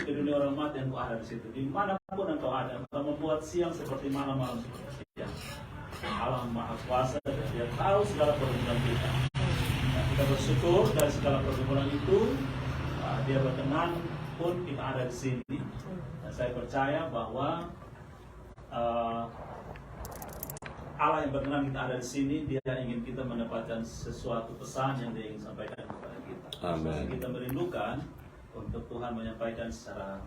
ke dunia orang mati, engkau ada di situ. Dimanapun engkau ada, engkau membuat siang seperti malam, malam seperti siang. Allah Maha Kuasa dan Dia tahu segala pergumulan kita. Nah, kita bersyukur dari segala pergumulan itu, Dia berkenan pun kita ada di sini. Dan saya percaya bahwa Allah yang berkenan kita ada di sini, Dia ingin kita mendapatkan sesuatu pesan yang Dia ingin sampaikan kepada kita. Amin. Kita merindukan untuk Tuhan menyampaikan secara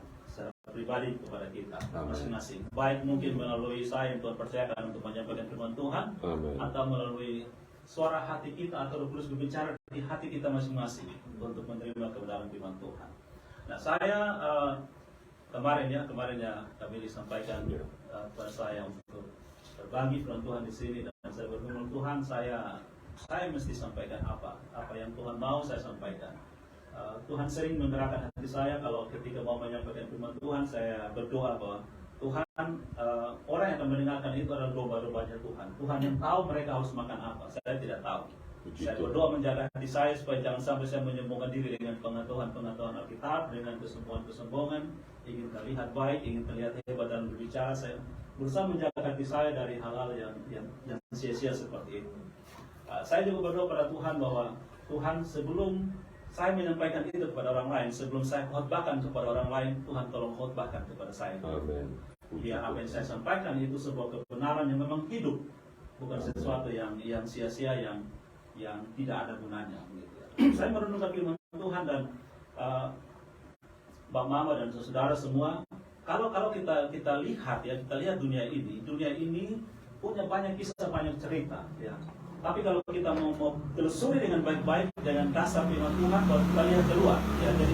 pribadi kepada kita masing-masing. Baik mungkin melalui saya yang Tuhan percayakan untuk menyampaikan firman Tuhan, Amin. atau melalui suara hati kita atau Roh Kudus berbicara di hati kita masing-masing untuk menerima kebenaran firman Tuhan. Nah, saya kemarin kami disampaikan kepada saya untuk berbagi firman Tuhan di sini, dan saya berfirman Tuhan, saya mesti sampaikan apa yang Tuhan mau saya sampaikan. Tuhan sering menggerakkan hati saya kalau ketika mau menyampaikan firman Tuhan, saya berdoa bahwa Tuhan, orang yang akan mendengarkan itu adalah domba-dombanya Tuhan. Tuhan yang tahu mereka harus makan apa, saya tidak tahu. Saya berdoa menjaga hati saya supaya jangan sampai saya menyombongkan diri dengan pengetahuan Alkitab, dengan kesombongan, ingin terlihat baik, ingin terlihat hebat dalam berbicara. Saya berusaha menjaga hati saya dari hal-hal yang sia-sia seperti itu. Saya juga berdoa pada Tuhan bahwa Tuhan, sebelum saya menyampaikan itu kepada orang lain, sebelum saya khotbahkan kepada orang lain, Tuhan tolong khotbahkan kepada saya. Amin. Biar apa yang saya sampaikan itu sebuah kebenaran yang memang hidup, bukan sesuatu yang sia-sia, yang tidak ada gunanya. Saya merenungkan firman Tuhan, dan Bapak Mama dan saudara semua, kalau kita lihat kita lihat dunia ini punya banyak kisah, banyak cerita, ya. Tapi kalau kita mau telusuri dengan baik-baik dengan dasar firman Tuhan, baru kita lihat keluar, ya. Jadi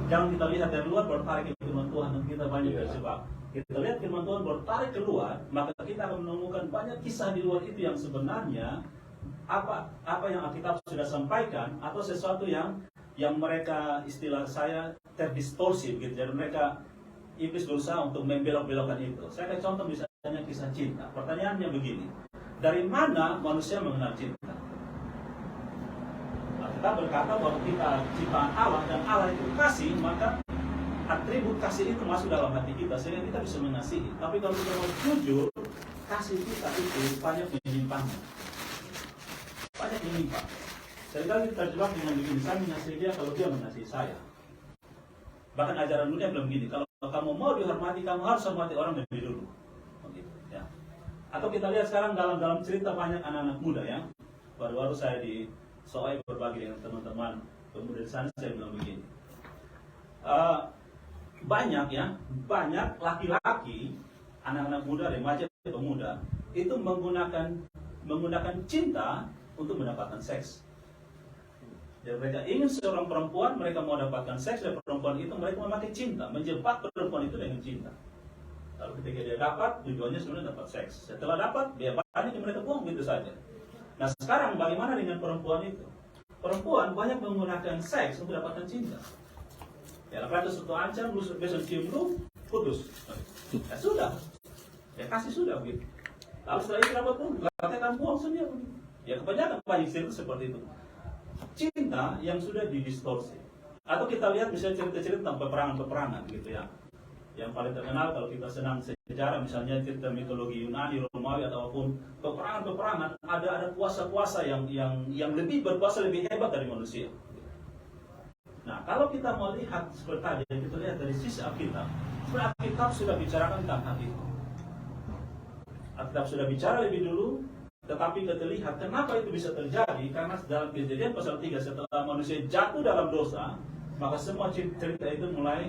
jangan kita lihat dari luar baru tarik ke firman Tuhan, dan kita banyak terjebak. Kita lihat firman Tuhan baru tarik keluar, maka kita akan menemukan banyak kisah di luar itu yang sebenarnya apa yang Alkitab sudah sampaikan, atau sesuatu yang mereka, istilah saya, terdistorsi begitu. Jadi mereka, iblis berusaha untuk membelok-belokkan itu. Saya kasih contoh misalnya kisah cinta. Pertanyaannya begini, dari mana manusia mengenal cinta? Alkitab berkata bahwa kita ciptaan Allah, dan Allah itu kasih, maka atribut kasih itu masuk dalam hati kita sehingga kita bisa mengasihi. Tapi kalau kita mau jujur, kasih kita itu banyak menyimpannya. Banyak menyimpan. Seringkali kita terjebak dengan begini, saya mengasihi dia kalau dia mengasihi saya. Bahkan ajaran dunia belum begini, kalau kamu mau dihormati, kamu harus hormati orang lebih dulu. Begitu, ya. Atau kita lihat sekarang dalam cerita banyak anak-anak muda, ya. Baru-baru saya di Soai berbagi dengan teman-teman pemuda di sana, saya bilang begini. Banyak laki-laki, anak-anak muda, remaja, pemuda, itu menggunakan cinta untuk mendapatkan seks. Dan mereka ingin seorang perempuan, mereka mau dapatkan seks dari perempuan itu, mereka memakai cinta, menjebak perempuan itu dengan cinta. Lalu ketika dia dapat, tujuannya sebenarnya dapat seks. Setelah dapat, dia banyak yang mereka buang begitu saja. Nah, sekarang bagaimana dengan perempuan itu? Perempuan banyak menggunakan seks untuk dapatkan cinta. Ya, kalau ada suatu ancam, besok cium lu, putus. Ya sudah, ya kasih sudah begitu. Lalu setelah itu dapat pun, katakan buang sendiri. Ya kebanyakan banyak cerita seperti itu. Cinta yang sudah didistorsi. Atau kita lihat misalnya cerita-cerita tentang peperangan-peperangan gitu, ya. Yang paling terkenal kalau kita senang sejarah, misalnya cerita mitologi Yunani, Romawi, ataupun peperangan-peperangan, ada kuasa-kuasa yang lebih berkuasa, lebih hebat dari manusia. Nah, kalau kita mau lihat seperti tadi, kita lihat dari sisi Alkitab, sebenarnya Alkitab sudah bicarakan tentang hal itu. Alkitab sudah bicara lebih dulu, tetapi kita lihat kenapa itu bisa terjadi, karena dalam Kejadian pasal 3, setelah manusia jatuh dalam dosa, maka semua cerita itu mulai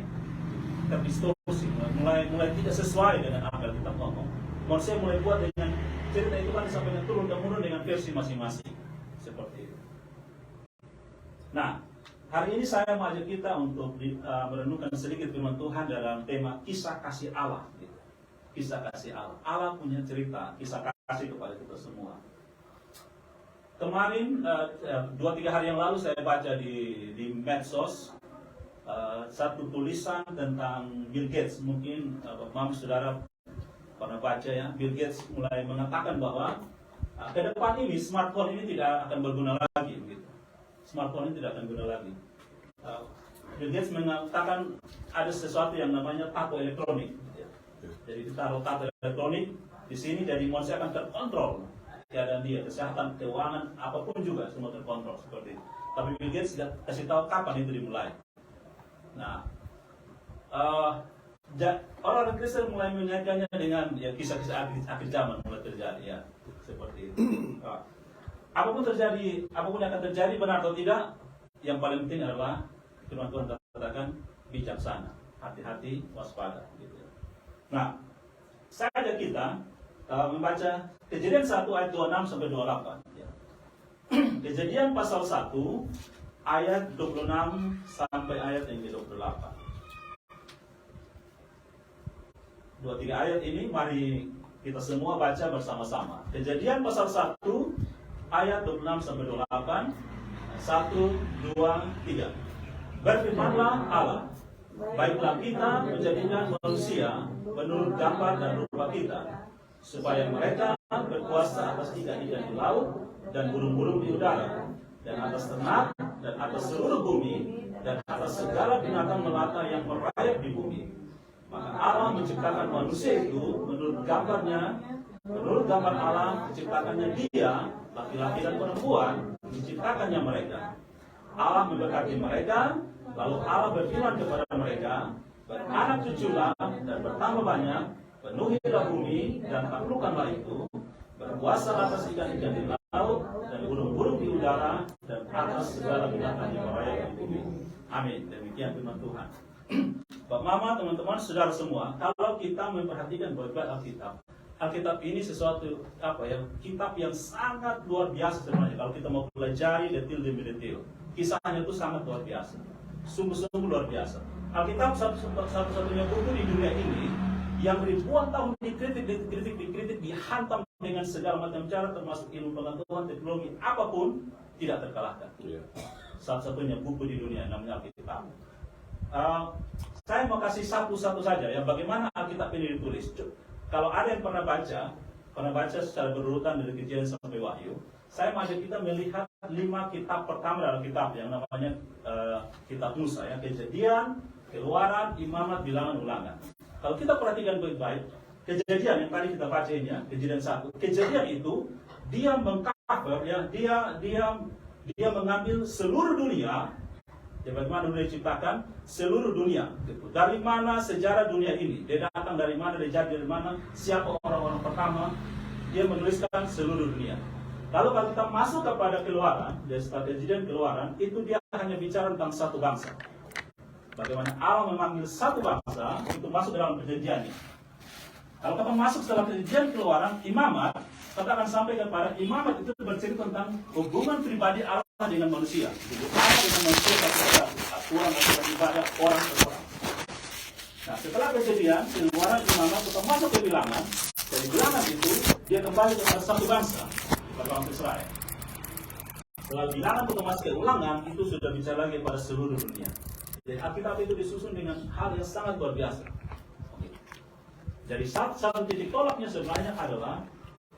terdistorsi, mulai tidak sesuai dengan apa yang kita ngomong. Manusia mulai buat dengan cerita itu kan disampaikan turun-temurun dengan versi masing-masing, seperti itu. Nah, hari ini saya mengajak kita untuk merenungkan sedikit firman Tuhan dalam tema kisah kasih Allah. Gitu. Kisah kasih Allah. Allah punya cerita, kisah kasih kepada kita semua. Kemarin 2-3 hari yang lalu saya baca di medsos satu tulisan tentang Bill Gates. Mungkin Bapak saudara pernah baca, ya. Bill Gates mulai mengatakan bahwa ke depan ini smartphone ini tidak akan berguna lagi, begitu. Smartphone ini tidak akan berguna lagi. Bill Gates mengatakan ada sesuatu yang namanya tato elektronik. Jadi ditaruh tato elektronik di sini, jadi manusia akan terkontrol keadaan dia, kesehatan, keuangan, apapun juga semua terkontrol seperti itu. Tapi Bill Gates tidak kasih tahu kapan itu dimulai. Nah, orang Kristen mulai mengaitkannya dengan kisah-kisah akhir zaman mulai terjadi ya, seperti itu. Apapun yang akan terjadi benar atau tidak, yang paling penting adalah firman Tuhan katakan bijaksana, hati-hati, waspada. Gitu. Nah, saya ajak kita membaca Kejadian 1 ayat 26 sampai 28. Ya. Kejadian pasal 1 ayat 26 sampai ayat yang ke-28. 2-3 ayat ini mari kita semua baca bersama-sama. Kejadian pasal 1 ayat 26 sampai 28. 1, 2, 3. Berfirmanlah Allah, baiklah kita menjadikan manusia menurut gambar dan rupa kita, supaya mereka berkuasa atas ikan-ikan di laut dan burung-burung di udara, dan atas ternak, dan atas seluruh bumi, dan atas segala binatang melata yang merayap di bumi. Maka Allah menciptakan manusia itu menurut gambarnya, menurut gambar Allah menciptakannya dia, laki-laki dan perempuan, menciptakannya mereka. Allah memberkati mereka, lalu Allah berfirman kepada mereka, beranak cuculah dan bertambah banyak, penuhilah bumi dan taklukkanlah itu, berkuasa atas ikan-ikan di laut dan burung-burung di udara dan atas segala binatang yang merayap di bumi. Amin. Demikian firman Tuhan. Bapak Mama, teman-teman, saudara semua, kalau kita memperhatikan baik-baik Alkitab ini sesuatu kitab yang sangat luar biasa sebenarnya. Kalau kita mau pelajari detil demi detil, kisahnya itu sangat luar biasa, sungguh-sungguh luar biasa. Alkitab satu-satunya buku di dunia ini yang ribuan tahun dikritik, dihantam dengan segala macam cara, termasuk ilmu pengetahuan, teknologi, apapun, tidak terkalahkan. Satu-satunya buku di dunia namanya Alkitab. Saya mau kasih satu-satu saja ya, bagaimana Alkitab ini ditulis. Kalau ada yang pernah baca secara berurutan dari Kejadian sampai Wahyu, saya mengajak kita melihat 5 kitab pertama dalam kitab yang namanya kitab Musa ya, Kejadian, Keluaran, Imamat, Bilangan, Ulangan. Kalau kita perhatikan baik-baik, Kejadian yang tadi kita baca ini ya, Kejadian 1. Kejadian itu dia mengcover ya, dia mengambil seluruh dunia. Ya, bagaimana dunia diciptakan? Seluruh dunia. Gitu. Dari mana sejarah dunia ini? Dia datang dari mana? Dia jadi dari mana? Siapa orang-orang pertama? Dia menuliskan seluruh dunia. Lalu kalau kita masuk kepada Keluaran, dari setelah Kejadian Keluaran, itu dia hanya bicara tentang satu bangsa. Bagaimana Allah memanggil satu bangsa untuk masuk dalam perjanjiannya. Kalau kita masuk setelah Kejadian Keluaran, Imamat, kita akan sampai kepada Imamat itu bercerita tentang hubungan pribadi Allah dengan manusia. Allah dengan manusia aturan ibadah orang per orang. Nah, setelah Kejadian, Keluaran, Imamat, kita masuk ke Bilangan. Dari Bilangan itu dia kembali kepada satu bangsa, bangsa Israel. Setelah Bilangan kita masuk ke Ulangan, itu sudah bicara lagi pada seluruh dunia. Jadi Alkitab itu disusun dengan hal yang sangat luar biasa. Jadi satu titik tolaknya sebenarnya adalah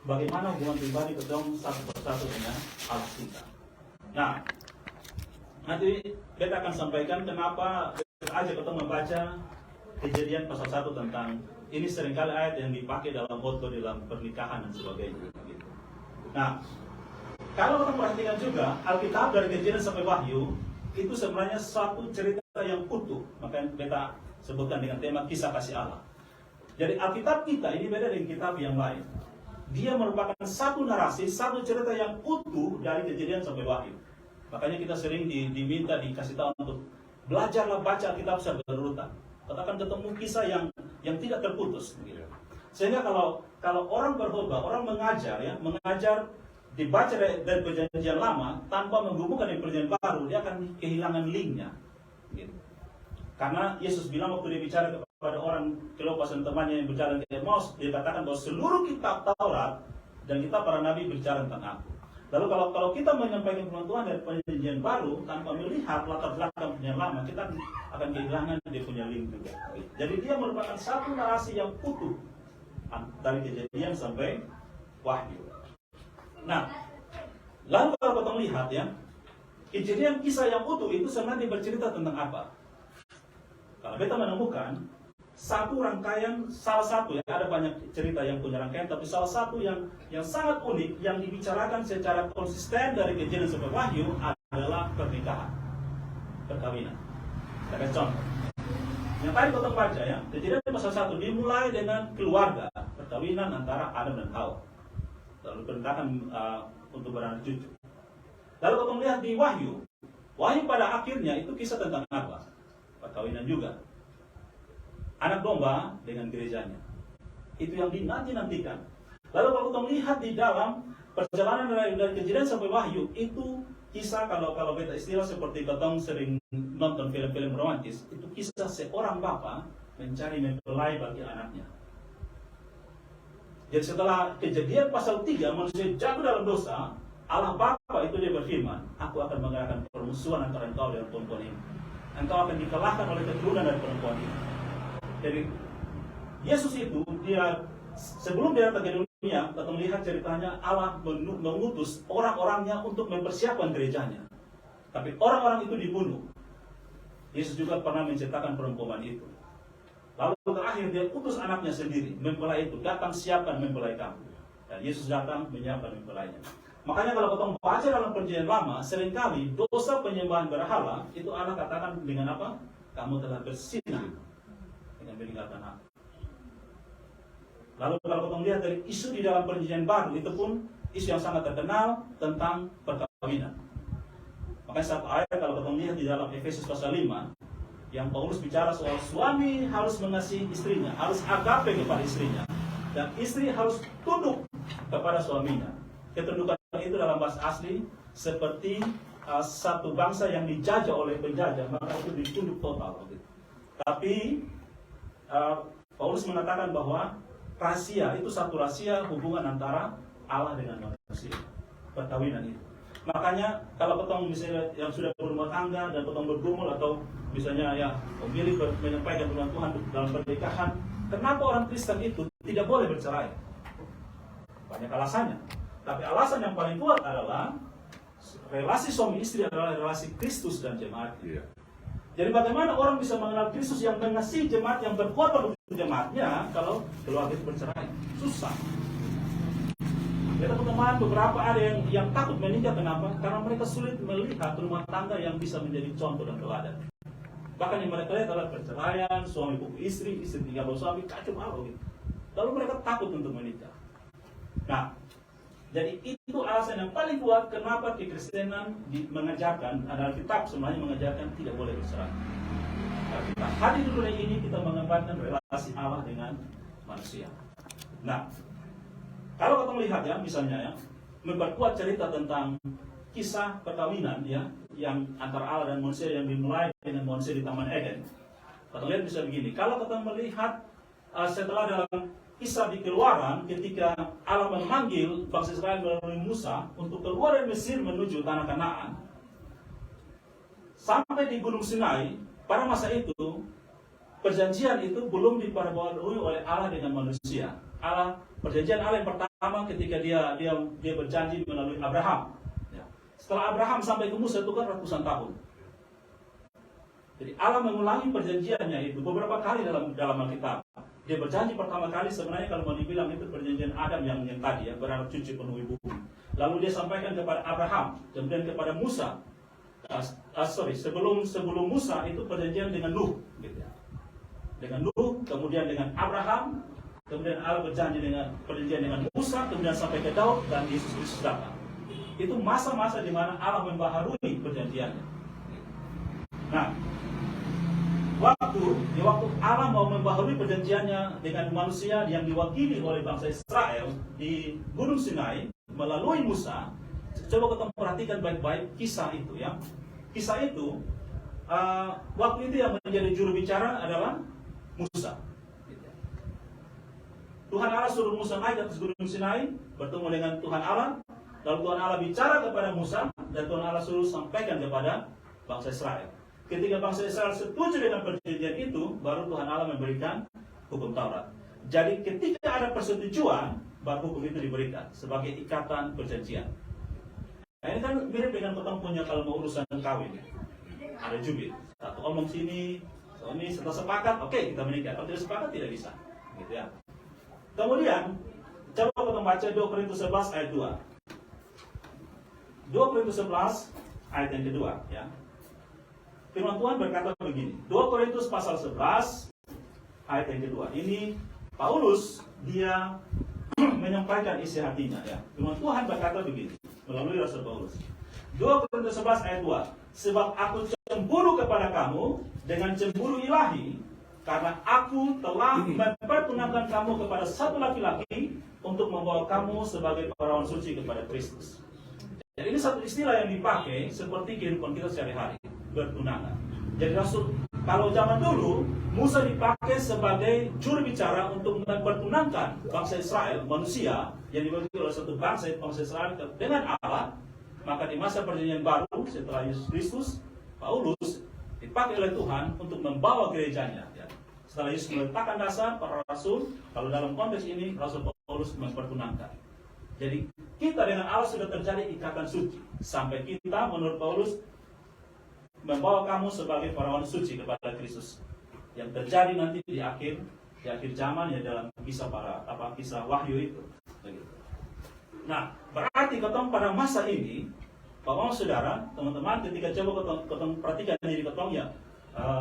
bagaimana hubungan pribadi ketemu satu persatu dengan Allah kita. Nah, nanti kita akan sampaikan kenapa aja kita membaca Kejadian pasal 1 tentang ini seringkali ayat yang dipakai dalam khotbah dalam pernikahan dan sebagainya. Nah, kalau kita perhatikan juga Alkitab dari Kejadian sampai Wahyu itu sebenarnya suatu cerita yang utuh, makanya kita sebutkan dengan tema kisah kasih Allah. Jadi Alkitab kita ini beda dengan kitab yang lain. Dia merupakan satu narasi, satu cerita yang utuh dari Kejadian sampai Wahyu. Makanya kita sering diminta, dikasih tahu untuk belajarlah baca Alkitab secara berurutan. Kita akan ketemu kisah yang tidak terputus. Sehingga kalau orang berkhotbah, orang mengajar dibaca dari perjanjian lama tanpa menghubungkan dengan perjanjian baru, dia akan kehilangan linknya. Gitu. Karena Yesus bilang waktu dia bicara kepada orang Kleopas dan temannya yang berjalan ke Emmaus, dia katakan bahwa seluruh kitab Taurat dan kitab para nabi berbicara tentang aku. Lalu kalau kita menyampaikan firman Tuhan dari perjanjian baru tanpa melihat latar belakang perjanjian lama, kita akan kehilangan dia punya link juga. Jadi dia merupakan satu narasi yang utuh dari Kejadian sampai Wahyu. Nah, lalu kalau kita lihat ya, Kejadian kisah yang utuh itu sebenarnya bercerita tentang apa? Kalau kita menemukan satu rangkaian, salah satu ya, ada banyak cerita yang punya rangkaian, tapi salah satu yang sangat unik yang dibicarakan secara konsisten dari Kejadian sampai Wahyu adalah pernikahan, perkawinan. Kita kasih contoh. Yang tadi kita baca ya, Kejadian pasal 1 dimulai dengan keluarga, perkawinan antara Adam dan Hawa. Lalu pernikahan untuk beranak cucu. Lalu kita melihat di Wahyu pada akhirnya itu kisah tentang apa? Perkawinan juga. Anak domba dengan gerejanya. Itu yang dinanti-nantikan. Lalu kalau kita melihat di dalam perjalanan dari Kejadian sampai Wahyu, itu kisah kalau kita istilah seperti kita sering nonton film-film romantis, itu kisah seorang bapak mencari mempelai bagi anaknya. Jadi setelah Kejadian pasal 3 manusia jatuh dalam dosa, Allah Bapa itu dia berfirman, aku akan mengadakan permusuhan antara engkau dan perempuan ini. Engkau akan dikalahkan oleh keturunan dari perempuan ini. Jadi Yesus itu dia sebelum dia datang ke dunia, kita melihat ceritanya Allah mengutus orang-orangnya untuk mempersiapkan gerejanya. Tapi orang-orang itu dibunuh. Yesus juga pernah menciptakan perempuan itu. Lalu terakhir dia utus anaknya sendiri, mempelai itu, datang siapkan mempelai kamu. Dan Yesus datang menyiapkan mempelainya. Makanya kalau kita baca dalam Perjanjian Lama, seringkali dosa penyembahan berhala itu Allah katakan dengan apa? Kamu telah bersinah dengan meninggalkan aku. Lalu kalau kita melihat dari isu di dalam Perjanjian Baru, itu pun isu yang sangat terkenal tentang perkawinan. Makanya satu ayat kalau kita melihat di dalam Efesus pasal 5, yang Paulus bicara soal suami harus mengasihi istrinya, harus agape kepada istrinya, dan istri harus tunduk kepada suaminya. Ketundukan itu dalam bahasa asli seperti satu bangsa yang dijajah oleh penjajah, maka itu ditunduk total. Tapi Paulus mengatakan bahwa rahasia itu satu rahasia hubungan antara Allah dengan manusia, perkawinan itu. Makanya kalau ketemu misalnya yang sudah berumah tangga dan ketemu bergumul atau misalnya ya memilih menyampaikan firman Tuhan dalam pernikahan, kenapa orang Kristen itu tidak boleh bercerai? Banyak alasannya. Tapi alasan yang paling kuat adalah relasi suami istri adalah relasi Kristus dan jemaat. Yeah. Jadi bagaimana orang bisa mengenal Kristus yang mengasihi jemaat, yang berkorban untuk jemaatnya, kalau keluarga itu bercerai? Susah. Kita teman beberapa ada yang takut menikah, kenapa? Karena mereka sulit melihat rumah tangga yang bisa menjadi contoh dan teladan. Bahkan yang mereka lihat adalah perceraian, suami pukul istri, istri tinggal suami, kacau balau gitu. Lalu mereka takut untuk menikah. Nah, jadi itu alasan yang paling kuat kenapa kekristenan mengajarkan, adalah kitab semuanya mengajarkan tidak boleh bercerai. Kalau kita hadir di dunia ini, kita mengembangkan relasi Allah dengan manusia. Nah, kalau kita melihat ya, misalnya ya, memperkuat cerita tentang kisah perkawinan ya, yang antara Allah dan manusia yang dimulai dengan manusia di Taman Eden. Kita lihat bisa begini, kalau kita melihat setelah dalam kisah di Keluaran, ketika Allah memanggil bangsa Israel melalui Musa untuk keluar dari Mesir menuju tanah Kanaan, sampai di Gunung Sinai, pada masa itu perjanjian itu belum diperbarui oleh Allah dengan manusia. Perjanjian Allah yang pertama ketika dia berjanji melalui Abraham. Setelah Abraham sampai ke Musa itu kan ratusan tahun. Jadi Allah mengulangi perjanjiannya itu beberapa kali dalam Alkitab. Dia berjanji pertama kali sebenarnya kalau mau dibilang itu perjanjian Adam yang tadi ya, beranak cucu penuhi bumi. Lalu dia sampaikan kepada Abraham, kemudian kepada Musa. Sebelum Musa itu perjanjian dengan Nuh, gitu ya. Dengan Nuh, kemudian dengan Abraham, kemudian Allah berjanji dengan perjanjian dengan Musa, kemudian sampai ke Daud dan Yesus Kristus datang. Itu masa-masa di mana Allah membaharui perjanjiannya. Nah, di waktu Allah mau membaharui perjanjiannya dengan manusia yang diwakili oleh bangsa Israel di Gunung Sinai melalui Musa, coba kita perhatikan baik-baik kisah itu ya. Kisah itu waktu itu yang menjadi juru bicara adalah Musa. Tuhan Allah suruh Musa naik ke atas Gunung Sinai bertemu dengan Tuhan Allah, lalu Tuhan Allah bicara kepada Musa dan Tuhan Allah suruh sampaikan kepada bangsa Israel. Ketika bangsa Israel setuju dengan perjanjian itu, baru Tuhan Allah memberikan hukum Taurat. Jadi ketika ada persetujuan, baru hukum itu diberikan sebagai ikatan perjanjian. Nah, ini kan mirip dengan kita punya kalau mau urusan kawin. Ada jubir. Satu omong sini, Oh, ini setelah sepakat, oke, kita menikah. Kalau tidak sepakat tidak bisa, gitu ya. Kemudian coba kita baca 2 Korintus 11 ayat 2. 2 Korintus 11 ayat yang kedua, ya. Firman Tuhan berkata begini. 2 Korintus pasal 11 ayat yang kedua. Ini Paulus, dia menyampaikan isi hatinya, ya. Firman Tuhan berkata begini melalui Rasul Paulus. 2 Korintus 11 ayat 2. Sebab aku cemburu kepada kamu dengan cemburu ilahi, karena aku telah mempertunangkan kamu kepada satu laki-laki untuk membawa kamu sebagai perawan suci kepada Kristus. Jadi ini satu istilah yang dipakai seperti kehidupan kita sehari-hari, bertunangan. Jadi Rasul, kalau zaman dulu Musa dipakai sebagai juru bicara untuk mempertunangkan bangsa Israel, manusia yang dibagi oleh satu bangsa Israel dengan Allah. Maka di masa perjanjian baru setelah Yesus Kristus, Paulus dipakai oleh Tuhan untuk membawa gerejanya. Ya. Setelah Yesus meletakkan dasar para rasul, kalau dalam konteks ini Rasul Paulus mempertunangkan. Jadi kita dengan Allah sudah terjadi ikatan suci sampai kita menurut Paulus membawa kamu sebagai perawan suci kepada Kristus. Yang terjadi nanti di akhir zaman ya dalam kisah kisah Wahyu itu. Begitu. Nah, berarti ketong pada masa ini, Bapak saudara, teman-teman, ketika coba ketong perhatikan diri ketong ya,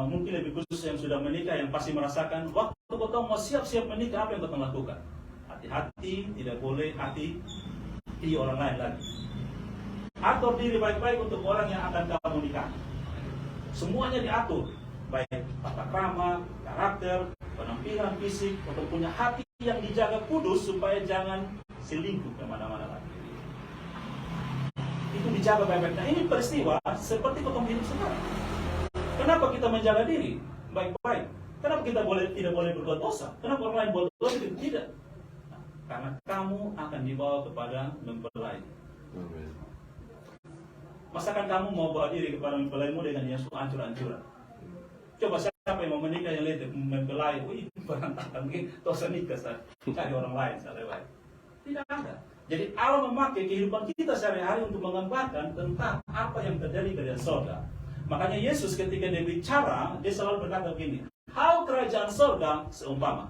mungkin lebih khusus yang sudah menikah, yang pasti merasakan waktu ketong mau siap-siap menikah, apa yang ketong lakukan? Hati-hati, tidak boleh hati di orang lain lagi. Atur diri baik-baik untuk orang yang akan kamu nikah. Semuanya diatur, baik tata krama, karakter, penampilan fisik, untuk punya hati yang dijaga kudus supaya jangan selingkuh kemana-mana lagi. Itu dijaga baik-baik. Nah ini peristiwa seperti ketong hidup sekarang. Kenapa kita menjaga diri baik-baik? Kenapa kita tidak boleh berbuat dosa? Kenapa orang lain buat dosa kita tidak? Nah, karena kamu akan dibawa kepada mempelai. Masakan kamu mau bawa diri kepada mempelaimu dengan yang suka ancur-ancuran? Coba siapa yang mau menikah yang lihat mempelai, wih berantakan mungkin dosa nikah cari orang lain, baik. Tidak ada. Jadi Allah memakai kehidupan kita sehari-hari untuk menggambarkan tentang apa yang terjadi di dalam surga. Makanya Yesus ketika dia bicara, dia selalu berkata begini, hal kerajaan surga seumpama.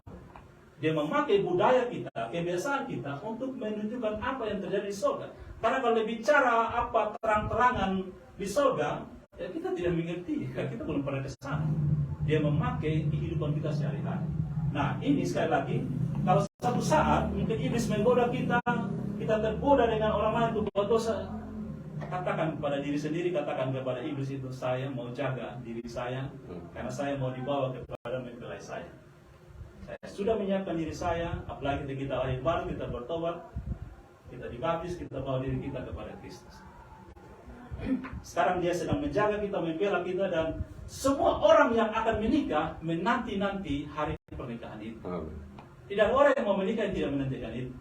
Dia memakai budaya kita, kebiasaan kita untuk menunjukkan apa yang terjadi di surga. Karena kalau dia bicara apa terang-terangan di surga, ya kita tidak mengerti, kita belum pernah ke sana. Dia memakai kehidupan kita sehari-hari. Nah ini sekali lagi, kalau satu saat mungkin iblis menggoda kita tergoda dengan orang lain untuk buat dosa, katakan kepada diri sendiri, katakan kepada iblis itu, saya mau jaga diri saya, karena saya mau dibawa kepada mempelai saya. Saya sudah menyiapkan diri saya, apalagi ketika kita lahir baru, kita bertobat, kita dibaptis, kita bawa diri kita kepada Kristus. Sekarang dia sedang menjaga kita, membela kita, dan semua orang yang akan menikah menanti-nanti hari pernikahan itu. Tidak ada orang yang mau menikah yang tidak menantikan itu.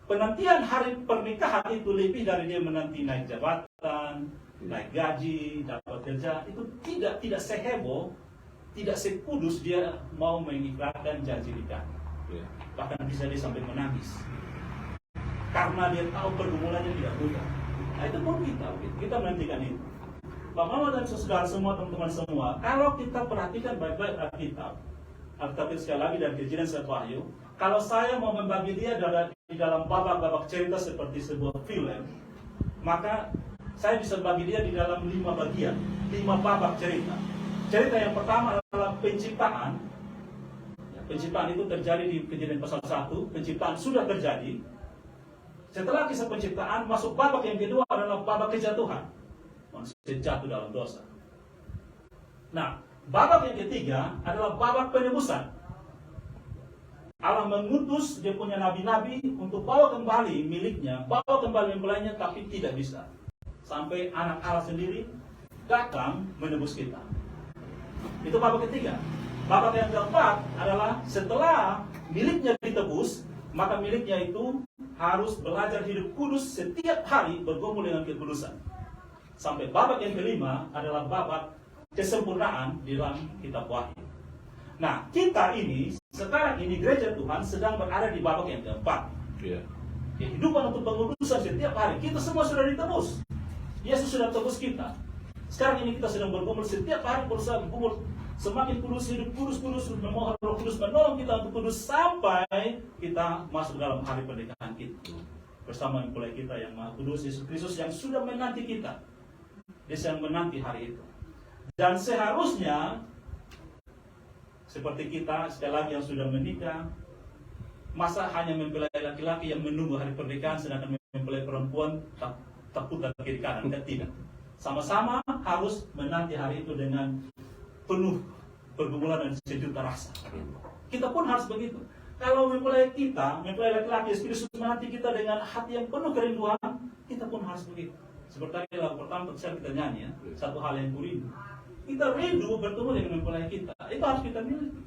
Penantian hari pernikahan itu lebih dari dia menanti naik jabatan, naik gaji, dapat kerja. Itu tidak seheboh, tidak sekudus dia mau mengikrarkan janji nikah. Bahkan bisa dia sampai menangis. Karena dia tahu pergumulannya tidak mudah. Nah itu pun kita menantikan itu. Pak Mama dan saudara semua, teman-teman semua, kalau kita perhatikan baik-baik Alkitab sekali lagi dari Kejadian sampai Wahyu, kalau saya mau membagi dia di dalam babak-babak cerita seperti sebuah film, maka saya bisa bagi dia di dalam 5 bagian, 5 babak cerita. Cerita yang pertama adalah penciptaan. Penciptaan itu terjadi di Kejadian pasal 1, penciptaan sudah terjadi. Setelah kisah penciptaan, masuk babak yang kedua adalah babak kejatuhan. Manusia jatuh dalam dosa. Nah, babak yang ketiga adalah babak penebusan. Allah mengutus dia punya nabi-nabi untuk bawa kembali miliknya, bawa kembali mempelainya, tapi tidak bisa. Sampai anak Allah sendiri datang menebus kita. Itu babak ketiga. Babak yang keempat adalah setelah miliknya ditebus, maka miliknya itu harus belajar hidup kudus setiap hari bergumul dengan kekudusan. Sampai babak yang kelima adalah babak kesempurnaan di dalam kitab Wahyu. Nah, kita ini sekarang ini gereja Tuhan sedang berada di babak yang keempat. Kehidupan untuk pengudusan setiap hari. Kita semua sudah ditebus. Yesus sudah tebus kita. Sekarang ini kita sedang bergumul setiap hari, berusaha bergumul semakin kudus, hidup kudus, memohon Roh Kudus menolong kita untuk kudus sampai kita masuk dalam hari pernikahan kita bersama mempelai kita yang Maha Kudus, Yesus Kristus, yang sudah menanti kita. Dia yang menanti hari itu. Dan seharusnya seperti kita sekali lagi yang sudah menikah, masa hanya mempelai laki-laki yang menunggu hari pernikahan sedangkan mempelai perempuan tak putar kiri kanan? Kan tidak. Sama-sama harus menanti hari itu dengan penuh pergumulan dan sejuta rasa. Kita pun harus begitu. Kalau mempelai kita, mempelai laki-laki Yesus menanti kita dengan hati yang penuh kerinduan, kita pun harus begitu. Seperti lagu pertama kita nyanyi ya, satu hal yang kurindu. Kita rindu bertemu dengan mempelai kita. Itu harus kita miliki.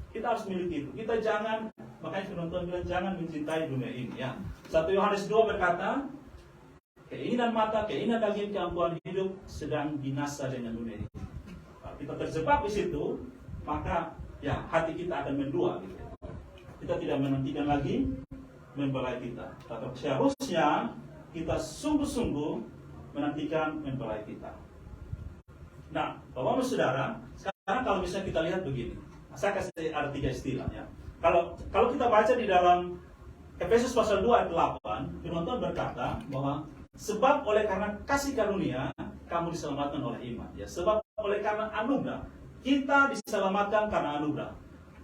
Kita harus miliki itu. Kita jangan, makanya firman Tuhan bilang jangan mencintai dunia ini ya. 1 Yohanes 2 berkata, keinginan mata, keinginan daging, keangkuhan hidup sedang binasa dengan dunia ini. Kalau kita terjebak di situ, maka ya hati kita akan mendua gitu. Kita tidak menantikan lagi mempelai kita. Tapi seharusnya kita sungguh-sungguh menantikan mempelai kita. Nah, Bapak-Ibu Saudara, sekarang kalau misalnya kita lihat begini, saya kasih ada 3 istilah ya. Kalau kita baca di dalam Efesus pasal 2 ayat 8, firman Tuhan berkata bahwa sebab oleh karena kasih karunia kamu diselamatkan oleh iman. Ya, sebab oleh karena anugerah kita diselamatkan karena anugerah.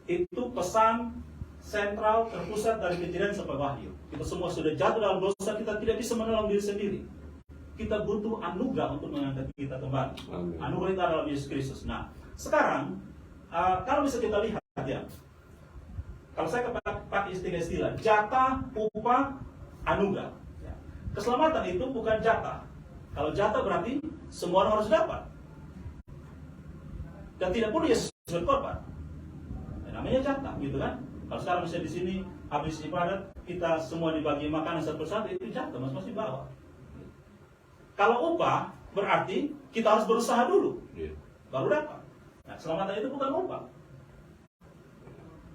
Itu pesan sentral terpusat dari Kejadian sampai Wahyu. Kita semua sudah jatuh dalam dosa, kita tidak bisa menolong diri sendiri. Kita butuh anugerah untuk mengangkat kita kembali. Amin. Anugerah itu adalah Yesus Kristus. Nah, sekarang kalau bisa kita lihat ya, kalau saya pakai istilah jatah, upah, anugerah. Ya. Keselamatan itu bukan jatah. Kalau jatah berarti semua orang harus dapat. Dan tidak perlu Yesus berkorban. Ya, namanya jatah, gitu kan? Kalau sekarang misalnya di sini habis ibadat kita semua dibagi makanan satu persatu, itu jatah masing-masing bawa. Kalau upah berarti kita harus berusaha dulu, baru dapat. Nah, keselamatan itu bukan upah.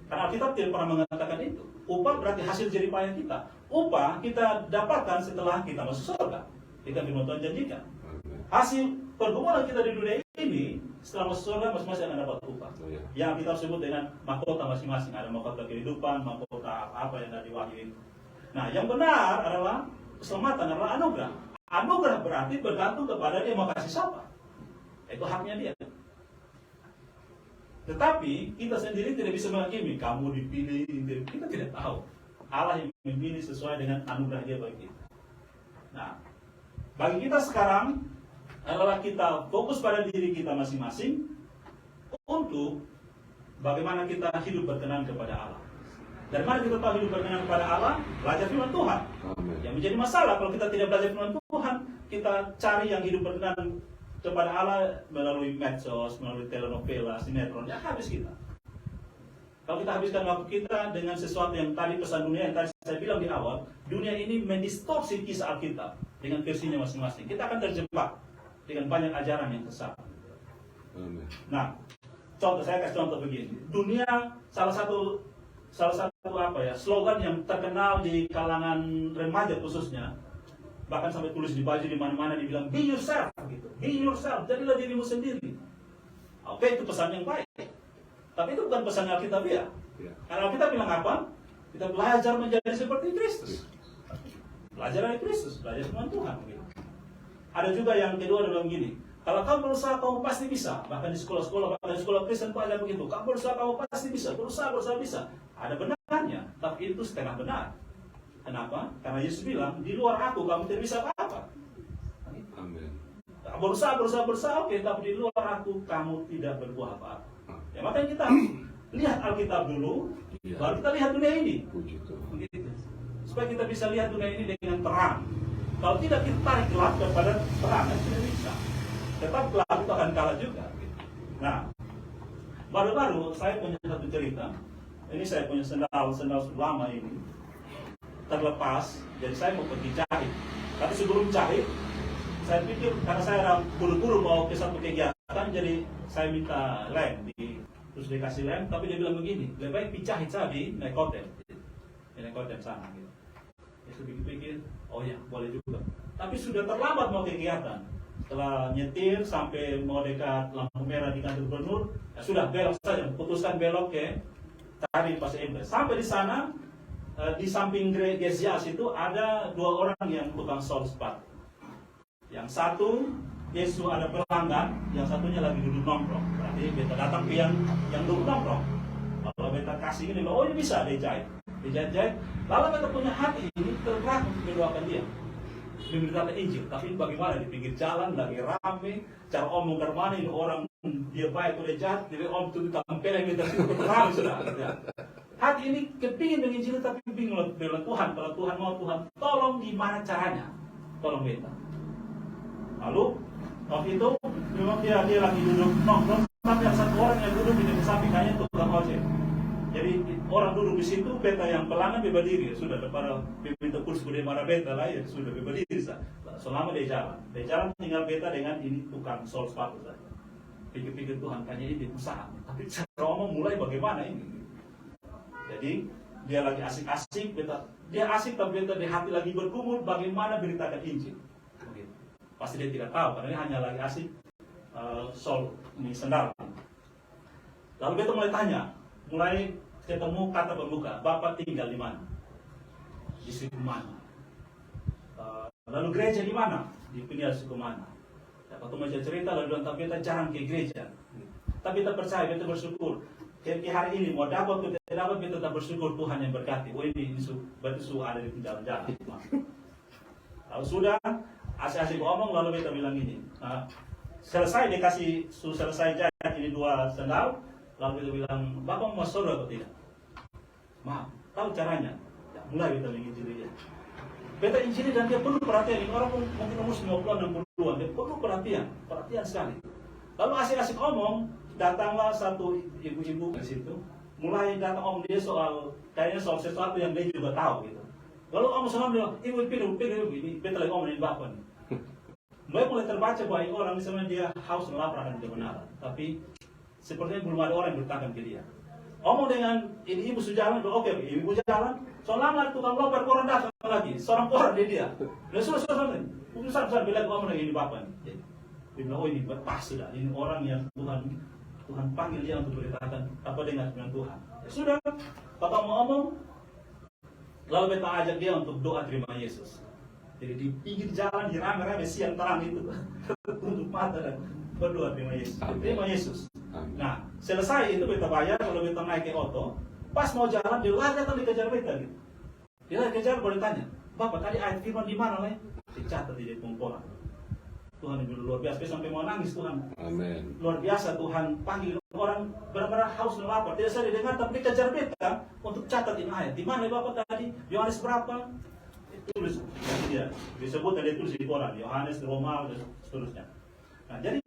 Karena Alkitab tidak pernah mengatakan itu. Upah berarti hasil jerih payah kita. Upah kita dapatkan setelah kita masuk surga. Itu yang firman Tuhan janjikan. Hasil pergumulan kita di dunia ini, setelah masuk surga masing-masing akan dapat upah. Yang kita sebut dengan mahkota masing-masing. Ada mahkota kehidupan, mahkota apa yang ada di Wahyu itu. Nah, yang benar adalah keselamatan adalah anugerah. Anugerah berarti bergantung kepada dia mau kasih siapa. Itu haknya dia. Tetapi kita sendiri tidak bisa menghakimi. Kamu dipilih, kita tidak tahu. Allah yang memilih sesuai dengan anugerah dia bagi kita. Nah, bagi kita sekarang adalah kita fokus pada diri kita masing-masing untuk bagaimana kita hidup berkenan kepada Allah. Dari mana kita tahu hidup berkenan kepada Allah? Belajar firman Tuhan. Amen. Yang menjadi masalah kalau kita tidak belajar firman Tuhan, kita cari yang hidup berkenan kepada Allah melalui medsos, melalui telenovela, sinetron, ya habis kita. Kalau kita habiskan waktu kita dengan sesuatu yang tadi pesan dunia yang tadi saya bilang di awal, dunia ini mendistorsi kisah Alkitab dengan versinya masing-masing. Kita akan terjebak dengan banyak ajaran yang sesat. Amen. Nah, saya kasih contoh begini. Dunia salah satu apa ya, slogan yang terkenal di kalangan remaja khususnya, bahkan sampai tulis di baju di mana-mana dibilang be yourself gitu. Be yourself, jadilah dirimu sendiri. Oke, itu pesan yang baik. Tapi itu bukan pesan Alkitab ya. Karena Alkitab bilang apa? Kita belajar menjadi seperti Kristus. Belajar dari Kristus, belajar firman Tuhan gitu. Ada juga yang kedua dalam gini, kalau kamu berusaha kamu pasti bisa. Bahkan di sekolah-sekolah, bahkan di sekolah Kristen pun ada begitu. Kamu berusaha kamu pasti bisa. Berusaha bisa. Ada benarnya, tapi itu setengah benar. Kenapa? Karena Yesus bilang, di luar aku kamu tidak bisa apa-apa. Amin. Berusaha, oke, tapi di luar aku kamu tidak berbuah apa-apa. Ya makanya kita lihat Alkitab dulu, baru kita lihat dunia ini. Begitu. Supaya kita bisa lihat dunia ini dengan terang. Kalau tidak kita tarik gelap kepada terang, tidak bisa. Tetap gelap itu akan kalah juga. Nah, baru-baru saya punya satu cerita. Ini saya punya sendal lama ini terlepas, jadi saya mau pergi jahit. Tapi sebelum jahit, saya pikir karena saya buru-buru mau ke satu kegiatan, jadi saya minta lem, terus dikasih lem. Tapi dia bilang begini, lebih baik dijahit saya di Nekoden sana. Gitu. Ya saya pikir, oh ya boleh juga. Tapi sudah terlambat mau kegiatan. setelah nyetir sampai mau dekat lampu merah di kantor gubernur, ya sudah belok saja, putuskan belok ke tadi pas Emre. Sampai di sana, di samping Gezias itu ada dua orang yang tukang sol sepatu. Yang satu Yesus ada pelanggan, yang satunya lagi duduk nongkrong. Berarti beta datang ke yang duduk nongkrong. Kalau beta kasih ini, oh ini bisa dijahit. Lalu beta punya hati ini tergerak untuk mendoakan dia, memberitakan Injil. Tapi bagaimana di pinggir jalan lagi rame, cara omong kermana ini orang dia baik udah jahat, jadi om tuh tampil yang minta terang sudah. Ya. Hati ini kepingin menginjil tapi bingung bilang Tuhan, kalau Tuhan mau Tuhan tolong gimana caranya, tolong beta. Lalu waktu itu memang dia lagi duduk nongkrong, tapi ada satu orang yang duduk di samping kayaknya tukang ojek. Jadi orang duduk di situ, beta yang pelanggan berdiri, sudah daripada minta kursi gede marah beta lah, ya sudah berdiri. Selama dia jalan tinggal beta dengan ini tukang sol sepatu saja. Pikir-pikir Tuhan kayaknya ini usaha, tapi cara ngomong mulai bagaimana ini? Jadi dia lagi asik-asik, dia asik tapi beta di hati lagi bergumul bagaimana beritakan Injil. Pasti dia tidak tahu karena ini hanya lagi asik sol ini sendal. Lalu beta mulai ketemu kata pembuka, Bapak tinggal di mana? Di suku mana? Lalu gereja di mana? Di pinggir suku mana? Waktu macam cerita lalu tapi beta jarang ke gereja. Tapi beta percaya, beta bersyukur. Ke hari ini mau dapat beta tetap bersyukur Tuhan yang berkati. Oh ini berarti ada di jalan-jalan. Lalu sudah asik-asik ngomong lalu beta bilang ini. Selesai jahit ini dua sendal. Lalu beta bilang, Bapak mau sodor atau tidak? Maaf, tahu caranya. Ya, mulai beta menginjili dia. Beta injili dan dia perlu perhatian. Ini orang mungkin umur 50-60-an, dia perlu perhatian sekali. Lalu asik-asik omong, datanglah satu ibu-ibu di situ, mulai datang omong dia kayaknya soal sesuatu yang dia juga tahu gitu. Lalu omong sama bilang, ibu ini beta lagi omongin Bapak nih. Mulai terbaca bahwa orang misalnya dia haus melapar akan kebenaran, tapi sepertinya belum ada orang yang bertahan ke dia. Omong dengan ini ibu sejalan, oke, ibu jalan. Selama tukang lapar orang datang lagi, seorang orang dia. Dan sudah. Besar bilang omong dengan ini Bapak nih. Dia bilang, oh ini pas sudah. Ini orang yang Tuhan panggil dia untuk beritakan apa dengan Tuhan. Ya sudah, Bapak mau omong. Lalu beta ajak dia untuk doa terima Yesus. Jadi di pinggir jalan di rame-rame siang terang itu tutup mata dan berdoa terima Yesus. Terima Yesus. Nah, selesai itu beta bayar, kalau beta naik ke auto, pas mau jalan dia lari datang dikejar beta gitu. Dia lari kejar boleh tanya, Bapak tadi ayat firman di mana lah? Dicatat di pengkolan. Tuhan itu luar biasa sampai mau nangis Tuhan. Amin. Luar biasa Tuhan panggil orang benar-benar haus dan lapar. Tidak saya didengar tapi dikejar beta untuk catatin ayat. Di mana Bapak tadi? Yohanes berapa? Tulis dia disebut dan ditulis di koran Yohanes, Roma dan seterusnya. Nah, jadi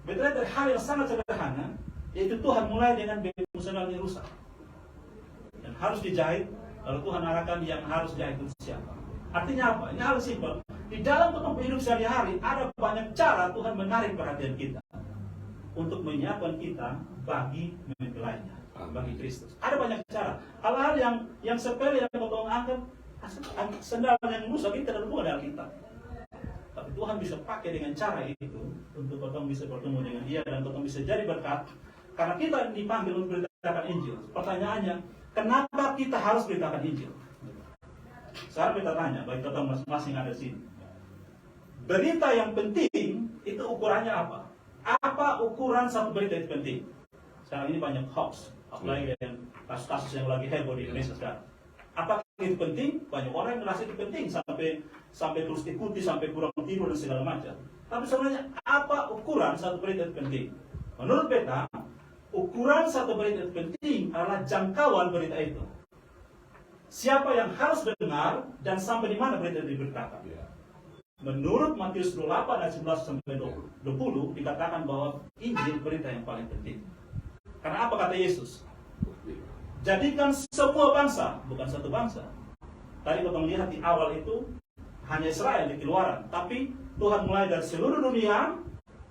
betul dari hal yang sangat sederhana, yaitu Tuhan mulai dengan baju sendal yang rusak dan harus dijahit. Lalu Tuhan arahkan yang harus jahit itu siapa? Artinya apa? Ini hal simpel. Di dalam hidup sehari-hari ada banyak cara Tuhan menarik perhatian kita untuk menyiapkan kita bagi mimpi lainnya, bagi Kristus. Ada banyak cara. Hal-hal yang sepele yang potong anggap sendal yang rusak itu tidak berhubungan dengan kita. Tapi Tuhan bisa pakai dengan cara itu untuk kita bisa bertemu dengan Dia dan kita bisa jadi berkat. Karena kita dipanggil untuk beritakan Injil. Pertanyaannya, kenapa kita harus beritakan Injil? Sekarang kita tanya, bagi kita masing-masing ada di sini. Berita yang penting itu ukurannya apa? Apa ukuran satu berita itu penting? Sekarang ini banyak hoax, apalagi dengan kasus-kasus yang lagi heboh di Indonesia sekarang. Apakah itu penting? Banyak orang yang merasa itu penting sampai terus ikuti, sampai kurang tidur dan segala macam. Tapi sebenarnya apa ukuran satu berita itu penting? Menurut beta, ukuran satu berita itu penting adalah jangkauan berita itu. Siapa yang harus dengar dan sampai di mana berita itu diberitakan. Menurut Matius 28 ayat 11 sampai 20 dikatakan bahwa Injil berita yang paling penting. Karena apa kata Yesus? Jadikan semua bangsa, bukan satu bangsa. Tadi kita melihat di awal itu hanya Israel di Keluaran, tapi Tuhan mulai dari seluruh dunia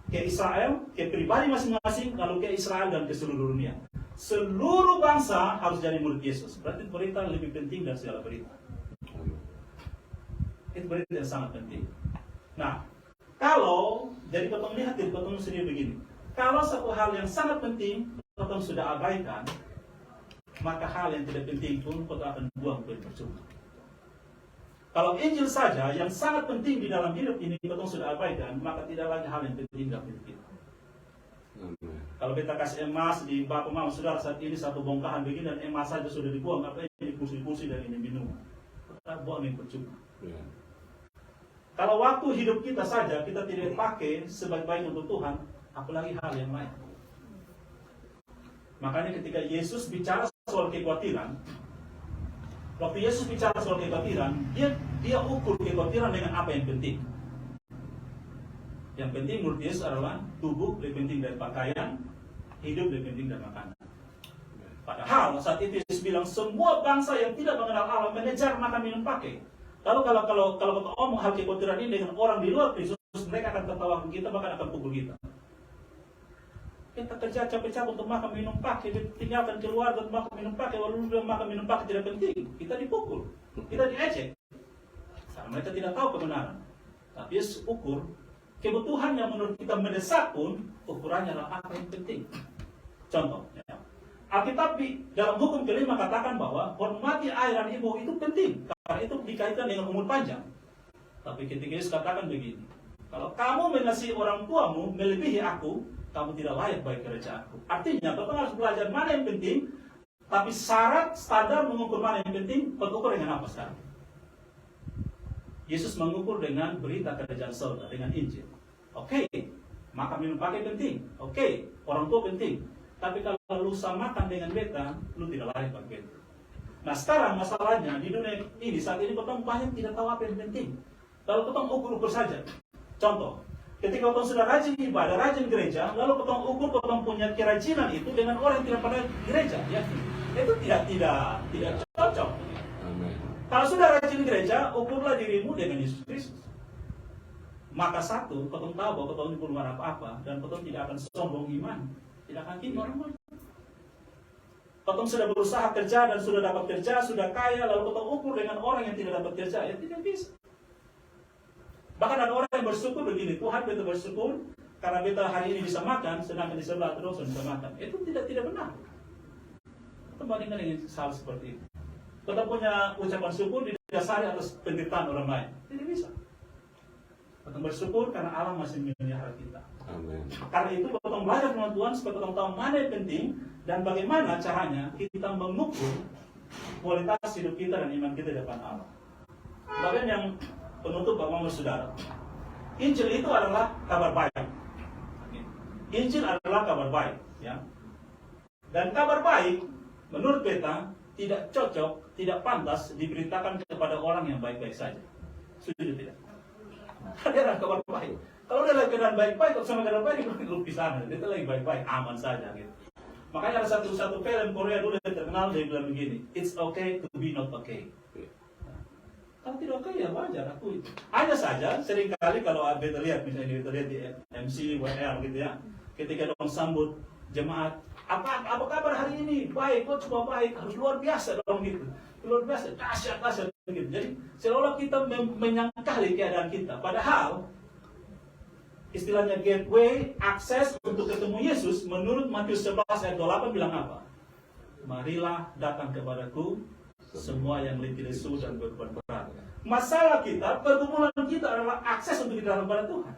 ke Israel, ke pribadi masing-masing, lalu ke Israel dan ke seluruh dunia. Seluruh bangsa harus jadi murid Yesus. Berarti berita lebih penting dari segala berita. Itu berita yang sangat penting. Nah, Kalau, jadi potong lihat, potong sendiri begini. Kalau satu hal yang sangat penting, potong sudah abaikan, maka hal yang tidak penting pun potong akan buang percuma. Kalau Injil saja yang sangat penting di dalam hidup ini potong sudah abaikan, maka tidak lagi hal yang penting dalam hidup kita. Kalau kita kasih emas di bapak mama saudara saat ini satu bongkahan begini dan emas saja sudah dibuang, apa ini kursi-kursi dan ini minum, kita buang yang percuma. Kalau waktu hidup kita saja kita tidak pakai sebaik-baik untuk Tuhan, apalagi hal yang lain. Makanya ketika Yesus bicara soal kekhawatiran, waktu Yesus bicara soal kekhawatiran, dia ukur kekhawatiran dengan apa yang penting. Yang penting menurut Yesus adalah tubuh lebih penting dari pakaian, hidup lebih penting dari makanan. Padahal saat itu Yesus bilang semua bangsa yang tidak mengenal Allah mengejar makan minum pakai. Lalu kalau kita omong hal kekhawatiran ini dengan orang di luar Kristus, mereka akan tertawakan kita, bahkan akan pukul kita. Kita kerja capek-capek untuk makan minum pakai, tinggalkan keluarga untuk makan minum pakai, walaupun belum makan minum pakai tidak penting, kita dipukul, kita diejek. Karena mereka tidak tahu kebenaran. Tapi Yesus ukur kebutuhan yang menurut kita mendesak pun ukurannya adalah apa yang penting. Contoh, ya. Alkitab dalam hukum kelima katakan bahwa hormati ayah dan ibu itu penting, karena itu dikaitkan dengan umur panjang. Tapi ketika Yesus katakan begini, kalau kamu mengasihi orang tuamu melebihi aku, kamu tidak layak bagi kerajaanku. Artinya, kita harus belajar mana yang penting, tapi syarat standar mengukur mana yang penting, pengukur dengan apa sekarang? Yesus mengukur dengan berita kerajaan surga, dengan Injil. Oke, makan minum pakai penting. Oke, orang tua penting. Tapi kalau lu samakan dengan beta, lu tidak layak bagi beta. Nah sekarang masalahnya di dunia ini saat ini potong banyak tidak tahu apa yang penting. Lalu potong ukur-ukur saja. Contoh, ketika potong sudah rajin ibadah, rajin gereja, lalu potong ukur potong punya kerajinan itu dengan orang yang tidak pernah gereja, ya itu tidak cocok. Amen. Kalau sudah rajin gereja, ukurlah dirimu dengan Yesus Kristus. Maka satu, potong tahu bahwa potong ini belum ada apa-apa dan potong tidak akan sombong iman. Tidak akan kini orang lain. Potong sudah berusaha kerja dan sudah dapat kerja, sudah kaya, lalu potong ukur dengan orang yang tidak dapat kerja, ya tidak bisa. Bahkan ada orang yang bersyukur begini, Tuhan beta bersyukur karena beta hari ini bisa makan, sedangkan di sebelah terus bisa makan. Itu tidak benar. Kita bandingkan dengan hal seperti itu. Kita punya ucapan syukur didasari atas penderitaan orang lain. Tidak bisa. Kita bersyukur karena Allah masih memelihara kita. Amen. Karena itu kita belajar dengan Tuhan supaya kita tahu mana yang penting dan bagaimana caranya kita mengukur kualitas hidup kita dan iman kita di depan Allah. Bagian yang penutup Bapak Saudara, Injil itu adalah kabar baik. Injil adalah kabar baik, ya. Dan kabar baik menurut beta tidak cocok, tidak pantas diberitakan kepada orang yang baik-baik saja. Setuju tidak? Dia adalah kabar baik. Kalau dia lagi keadaan baik-baik, kalau sama keadaan baik, dia lupa di sana. Dia lagi baik-baik, aman saja gitu. Makanya ada satu film Korea dulu yang terkenal, dia bilang begini, it's okay to be not okay. Kalau tidak oke ya wajar, aku itu. Hanya saja seringkali kalau beta lihat misalnya beta lihat di MC, WL gitu ya, ketika dong sambut jemaat, apa kabar hari ini? Baik, kok coba baik, harus luar biasa dong gitu. Luar biasa, dahsyat gitu. Jadi seolah kita menyangkali keadaan kita. Padahal istilahnya gateway, akses untuk ketemu Yesus menurut Matius 11 ayat 28 bilang apa? Marilah datang kepadaku semua yang letih lesu dan beban berat. Masalah kita, pergumulan kita adalah akses untuk kita kepada Tuhan.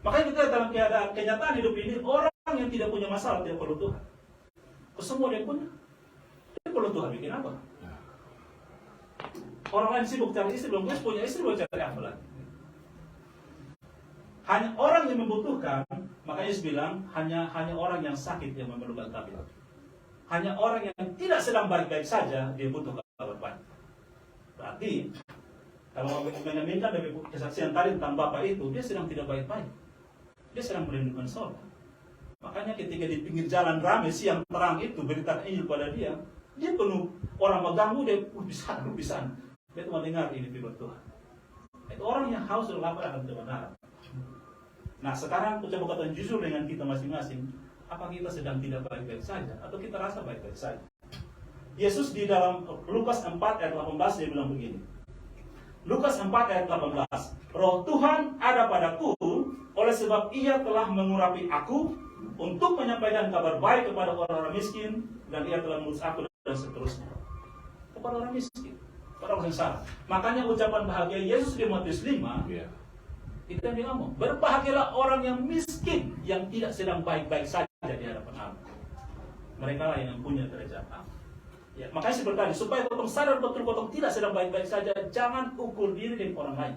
Makanya kita dalam keadaan kenyataan hidup ini, orang yang tidak punya masalah tidak perlu Tuhan. Semua dia punya. Dia perlu Tuhan bikin apa? Orang lain sibuk cari istri, belum punya istri, belum cari apa lagi. Hanya orang yang membutuhkan, makanya Yesus bilang, hanya orang yang sakit yang memerlukan tabib. Hanya orang yang tidak sedang baik-baik saja, dia butuh kabar baik. Berarti, kalau menginginkan dari kesaksian tadi tentang Bapak itu, dia sedang tidak baik-baik. Dia sedang merindukan surga. Makanya ketika di pinggir jalan ramai siang terang itu, berita Injil pada dia penuh orang mengganggu, dia bisa. Dia cuma dengar ini firman Tuhan. Itu orang yang haus dan lapar akan kebenaran. Nah sekarang aku coba katakan jujur dengan kita masing-masing, apa kita sedang tidak baik-baik saja atau kita rasa baik-baik saja? Yesus di dalam Lukas 4 ayat 18 dia bilang begini. Lukas 4 ayat 18, Roh Tuhan ada padaku oleh sebab ia telah mengurapi aku untuk menyampaikan kabar baik kepada orang-orang miskin, dan ia telah mengutus aku dan seterusnya. Kepada orang miskin, kepada orang sengsara. Makanya ucapan bahagia Yesus di Matius 5, itu yang dia ngomong, berbahagialah orang yang miskin, yang tidak sedang baik-baik saja di hadapan Allah. Mereka lah yang punya derajat Allah. Ya, makanya seperti tadi, supaya potong sadar betul potong tidak sedang baik-baik saja, jangan ukur diri dengan orang lain.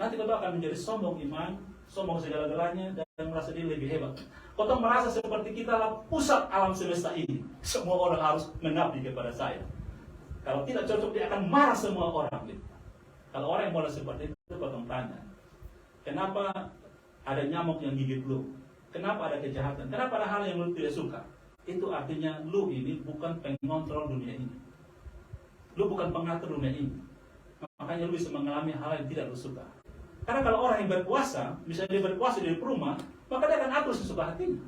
Nanti kau akan menjadi sombong iman, sombong segala-galanya, dan merasa diri lebih hebat. Kau merasa seperti kita lah pusat alam semesta ini. Semua orang harus mengabdi kepada saya. Kalau tidak cocok, dia akan marah semua orang. Gitu. Kalau orang yang mulai seperti itu, kau tanya, kenapa ada nyamuk yang gigit lu? Kenapa ada kejahatan? Kenapa ada hal yang lu tidak suka? Itu artinya lu ini bukan pengontrol dunia ini. Lu bukan pengatur dunia ini. Makanya lu bisa mengalami hal yang tidak lu suka. Karena kalau orang yang berkuasa, misalnya dia berkuasa di rumah, maka dia akan atur sesuka hatinya.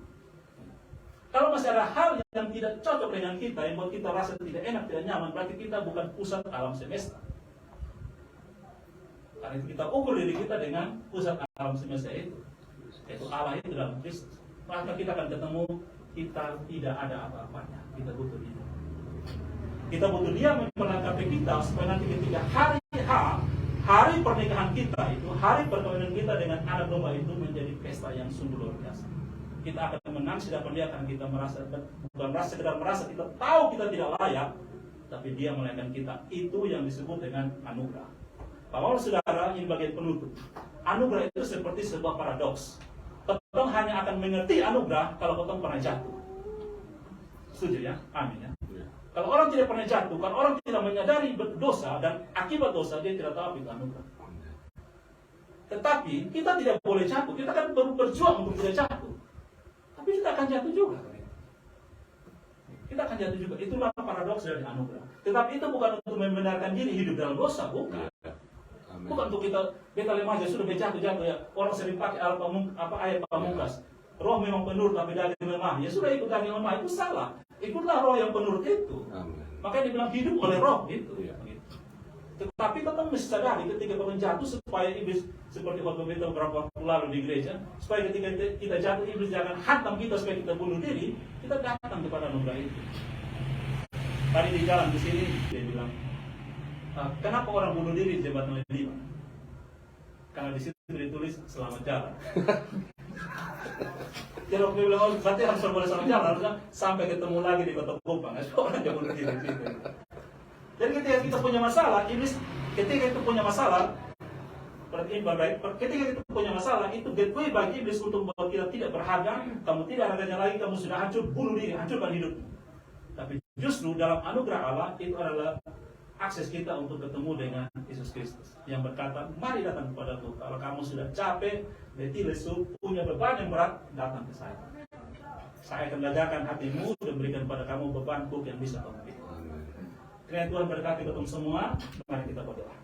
Kalau masih ada hal yang tidak cocok dengan kita, yang buat kita rasa tidak enak, tidak nyaman, berarti kita bukan pusat alam semesta. Karena itu kita ukur diri kita dengan pusat alam semesta itu. Yaitu Allah itu dalam Kristus. Maka kita akan ketemu kita tidak ada apa-apanya. Kita butuh dia. Kita butuh dia memperlengkapi kita supaya nanti ketika hari pernikahan kita itu, hari perkawinan kita dengan anak domba itu menjadi pesta yang sungguh luar biasa. Kita akan menang, sedangkan dia akan kita merasa, bukan sekedar merasa kita tahu kita tidak layak, tapi dia melayakan kita. Itu yang disebut dengan anugerah. Bapak saudara, ini bagian penutup. Anugerah itu seperti sebuah paradoks. Ketong hanya akan mengerti anugerah kalau ketong pernah jatuh. Setuju ya? Amin ya. Kalau orang tidak pernah jatuh, kalau orang tidak menyadari dosa dan akibat dosa, dia tidak tahu itu anugerah. Tetapi kita tidak boleh jatuh. Kita kan baru berjuang untuk tidak jatuh. Tapi kita akan jatuh juga. Kita akan jatuh juga. Itulah paradoks dari anugerah. Tetapi itu bukan untuk membenarkan diri hidup dalam dosa, bukan. Bukan untuk kita lemah aja sudah jatuh ya. Orang sering pakai ayat pamungkas. Roh memang penurut tapi daging lemah. Ya sudah ikut daging lemah, itu salah. Ikutlah roh yang penurut itu. Makanya dibilang hidup oleh roh itu. Tetapi tetap mesti sadari ketika kita jatuh, supaya iblis, seperti waktu kita beberapa waktu lalu di gereja, supaya ketika kita jatuh, iblis jangan hantam kita supaya kita bunuh diri. Kita datang kepada anugerah itu. Tadi di jalan di sini dia bilang, kenapa orang bunuh diri di jembatan 5? Karena di situ ditulis selamat jalan. Jadi waktu dia bilang, oh berarti harus boleh selamat jalan, harusnya sampai ketemu lagi di Kota Kupang. Orang yang bunuh diri di situ. Jadi ketika kita punya masalah, iblis ketika itu punya masalah, ketika kita punya masalah, itu gateway bagi iblis untuk membuat kita tidak berharga, kamu tidak harganya lagi, kamu sudah hancur, bunuh diri, hancurkan hidupmu. Tapi justru dalam anugerah Allah itu adalah akses kita untuk ketemu dengan Yesus Kristus yang berkata, mari datang kepadaku. Kalau kamu sudah capek, letih, lesu, punya beban yang berat, datang ke saya. Saya akan legakan hatimu dan berikan kepada kamu bebanku yang bisa kamu pikul. Kiranya Tuhan berkati kita semua. Mari kita berdoa.